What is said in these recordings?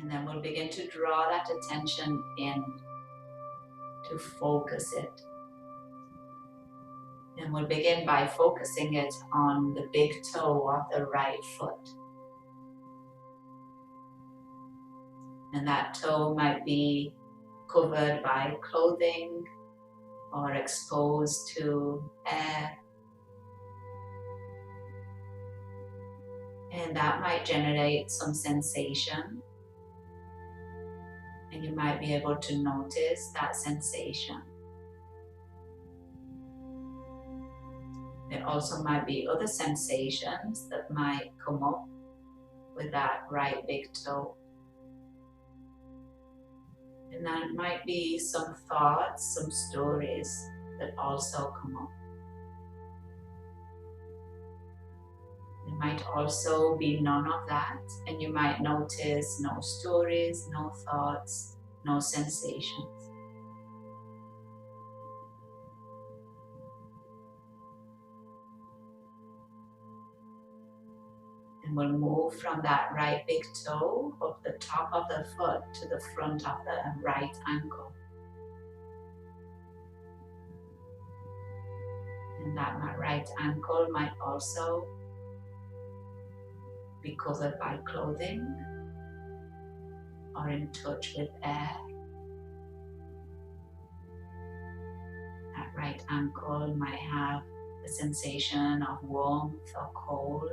And then we'll begin to draw that attention in, to focus it. And we'll begin by focusing it on the big toe of the right foot. And that toe might be covered by clothing or exposed to air. And that might generate some sensation. And you might be able to notice that sensation. There also might be other sensations that might come up with that right big toe. And that might be some thoughts, some stories that also come up. There might also be none of that, and you might notice no stories, no thoughts, no sensations. And we'll move from that right big toe up the top of the foot to the front of the right ankle. And that right ankle might also be covered by clothing or in touch with air. That right ankle might have a sensation of warmth or cold.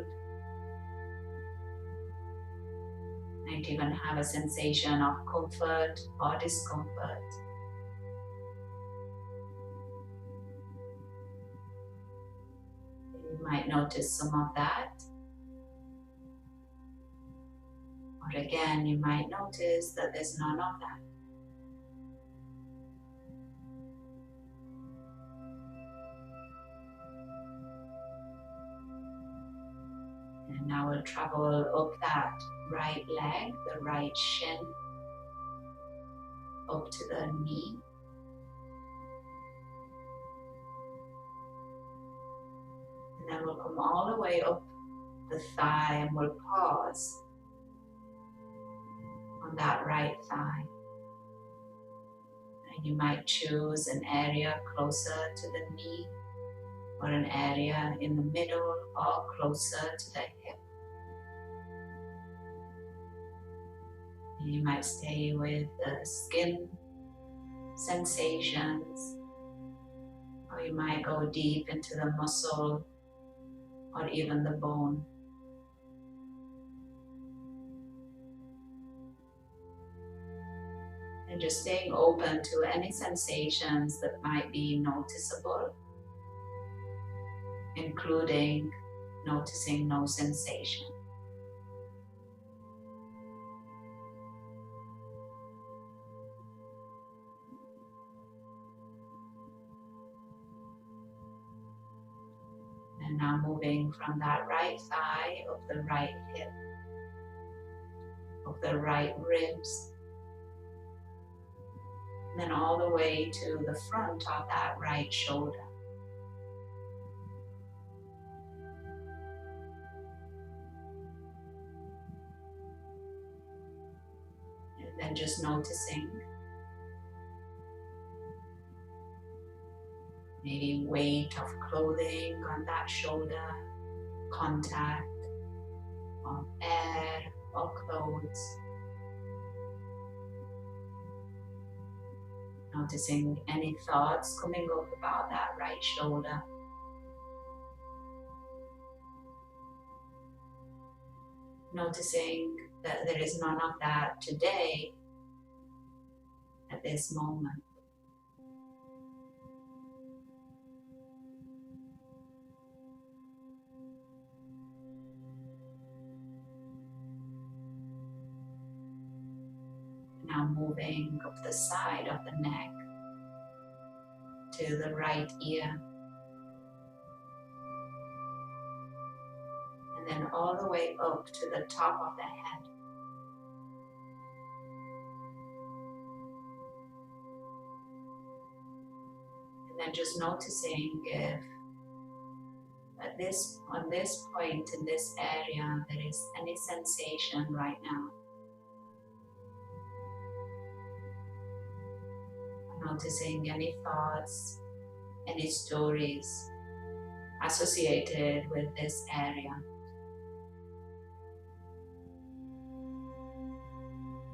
Might even have a sensation of comfort or discomfort. You might notice some of that. Or again, you might notice that there's none of that. And now we'll travel up that right leg, the right shin, up to the knee. And then we'll come all the way up the thigh and we'll pause on that right thigh. And you might choose an area closer to the knee or an area in the middle or closer to the hip. And you might stay with the skin sensations, or you might go deep into the muscle or even the bone. And just staying open to any sensations that might be noticeable, including noticing no sensation. And now moving from that right thigh up the right hip, up the right ribs, and then all the way to the front of that right shoulder. And then just noticing maybe weight of clothing on that shoulder, contact of air or clothes. Noticing any thoughts coming up about that right shoulder. Noticing that there is none of that today at this moment. Now moving up the side of the neck to the right ear. And then all the way up to the top of the head. And then just noticing if on this point in this area there is any sensation right now. Noticing any thoughts, any stories associated with this area.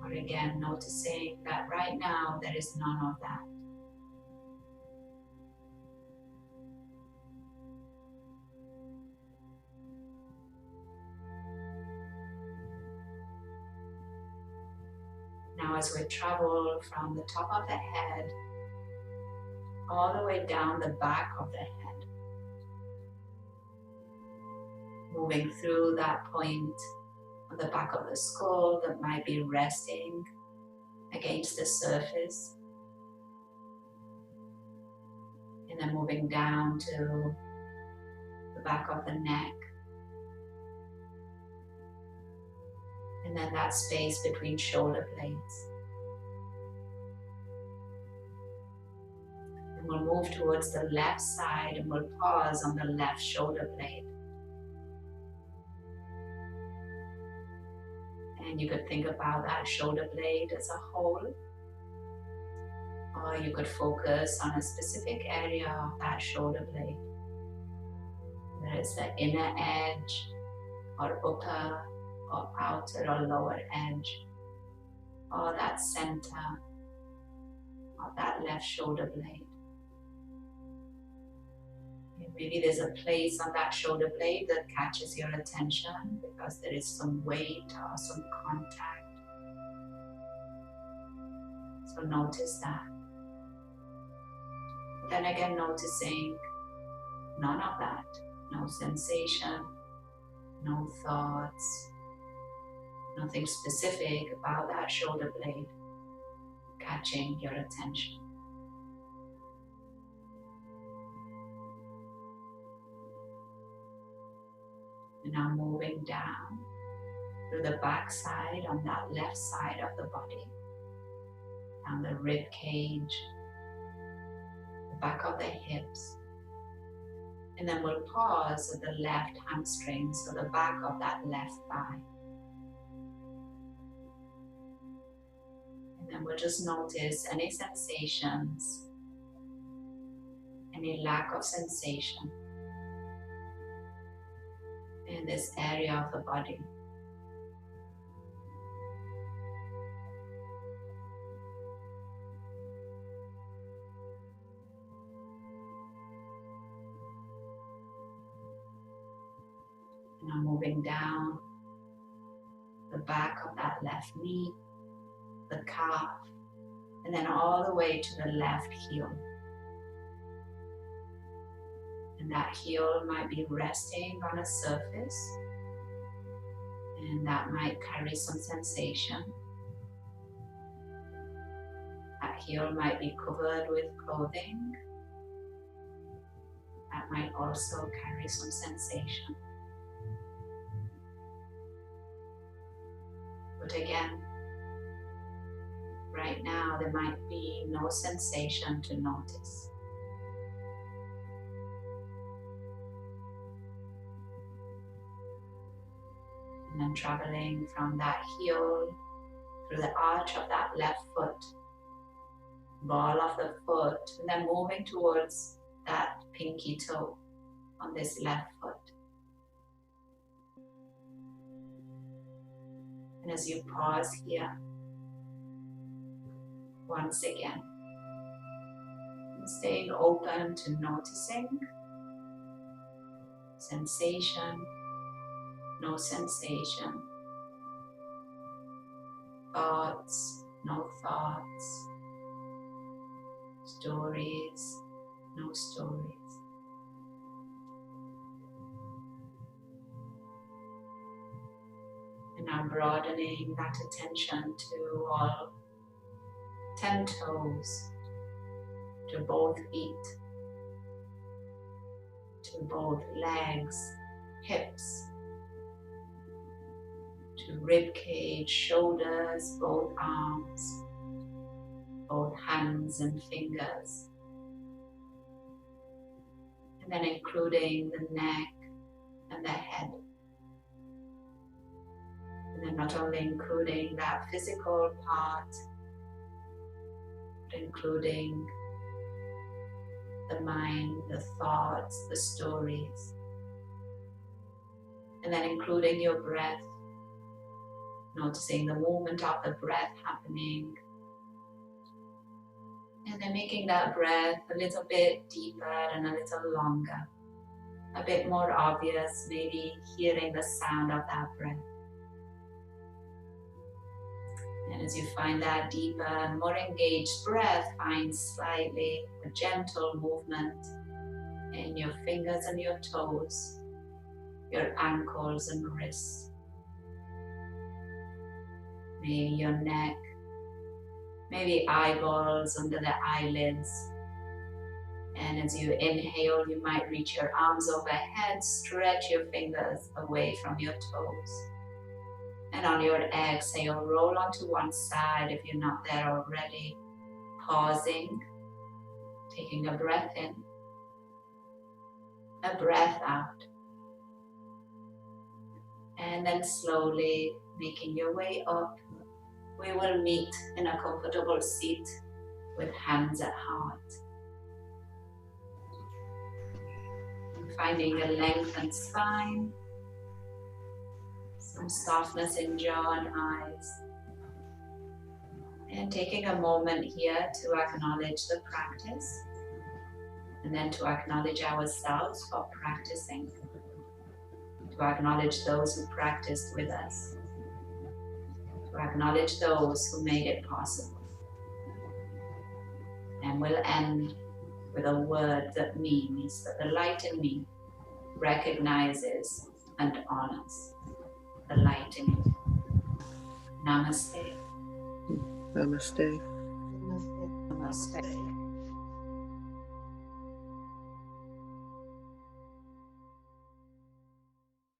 Or again, noticing that right now there is none of that. Now as we travel from the top of the head all the way down the back of the head, moving through that point on the back of the skull that might be resting against the surface, and then moving down to the back of the neck, and then that space between shoulder blades. And we'll move towards the left side and we'll pause on the left shoulder blade. And you could think about that shoulder blade as a whole, or you could focus on a specific area of that shoulder blade. Whether it's the inner edge, or upper, or outer, or lower edge, or that center of that left shoulder blade. And maybe there's a place on that shoulder blade that catches your attention because there is some weight or some contact. So notice that. But then again, noticing none of that. No sensation, no thoughts, nothing specific about that shoulder blade catching your attention. And now moving down through the back side on that left side of the body, down the rib cage, the back of the hips. And then we'll pause at the left hamstring, so the back of that left thigh. And then we'll just notice any sensations, any lack of sensation in this area of the body. Now moving down the back of that left knee, the calf, and then all the way to the left heel. And that heel might be resting on a surface, and that might carry some sensation. That heel might be covered with clothing. That might also carry some sensation. But again, right now there might be no sensation to notice. And then traveling from that heel through the arch of that left foot, ball of the foot, and then moving towards that pinky toe on this left foot. And as you pause here, once again, staying open to noticing sensation, no sensation, thoughts, no thoughts, stories, no stories. And now broadening that attention to all 10 toes, to both feet, to both legs, hips, to rib cage, shoulders, both arms, both hands and fingers. And then including the neck and the head. And then not only including that physical part, including the mind, the thoughts, the stories, and then including your breath, noticing the movement of the breath happening, and then making that breath a little bit deeper and a little longer, a bit more obvious, maybe hearing the sound of that breath. And as you find that deeper and more engaged breath, find slightly a gentle movement in your fingers and your toes, your ankles and wrists, maybe your neck, maybe eyeballs under the eyelids. And as you inhale, you might reach your arms overhead, stretch your fingers away from your toes. And on your exhale, roll onto one side if you're not there already, pausing, taking a breath in, a breath out, and then slowly making your way up. We will meet in a comfortable seat with hands at heart. And finding a lengthened spine, some softness in jaw and eyes. And taking a moment here to acknowledge the practice, and then to acknowledge ourselves for practicing, to acknowledge those who practiced with us, to acknowledge those who made it possible. And we'll end with a word that means that the light in me recognizes and honors the light in you. Namaste. Namaste. Namaste.